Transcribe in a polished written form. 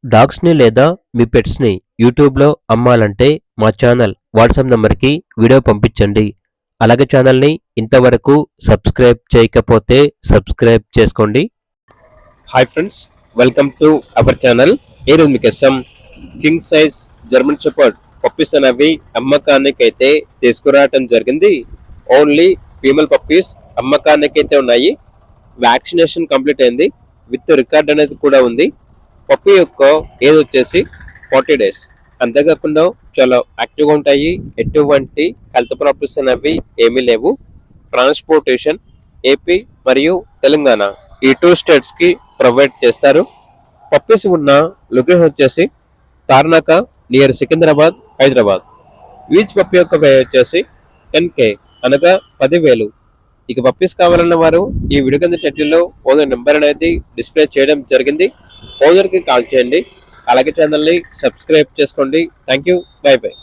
డాగ్స్‌ని లేదా మీ పెట్స్‌ని యూట్యూబ్‌లో అమ్మాలంటే మా ఛానల్ వాట్సాప్ నంబర్‌కి వీడియో పంపించండి. అలాగే ఛానల్‌ని ఇంతవరకు సబ్స్క్రైబ్ చేయకపోతే సబ్స్క్రైబ్ చేసుకోండి. Hi friends, welcome to our channel. ఈరోజు మీకోసం king size German shepherd puppies అనేవి అమ్మకానికైతే తీసుకురావటం జరిగింది. ఓన్లీ ఫీమేల్ పప్పీస్ అమ్మకానికైతే ఉన్నాయి. వ్యాక్సినేషన్ కంప్లీట్ అయింది. విత్ రికార్డ్ అనేది కూడా ఉంది. పప్పి యొక్క ఏజ్ వచ్చేసి 40 days. అంతేకాకుండా చాలా యాక్టివ్గా ఉంటాయి. ఎటువంటి హెల్త్ ప్రాబ్లమ్స్ అనేవి ఏమీ లేవు. ట్రాన్స్పోర్టేషన్ ఏపీ మరియు తెలంగాణ ఈ 2 states కి ప్రొవైడ్ చేస్తారు. పప్పీస్ ఉన్న లొకేషన్ వచ్చేసి తార్నాక నియర్ సికింద్రాబాద్, హైదరాబాద్. ఈచ్ పప్పి యొక్క వే వచ్చేసి 10K అనగా 10,000. ఇక పప్పీస్ కావాలన్న వారు ఈ వీడియో కింద టైటిల్లో ఓనర్ నెంబర్ అనేది డిస్ప్లే చేయడం జరిగింది. ఓనర్కి కాల్ చేయండి. అలాగే ఛానల్ని సబ్స్క్రైబ్ చేసుకోండి. Thank you. By by.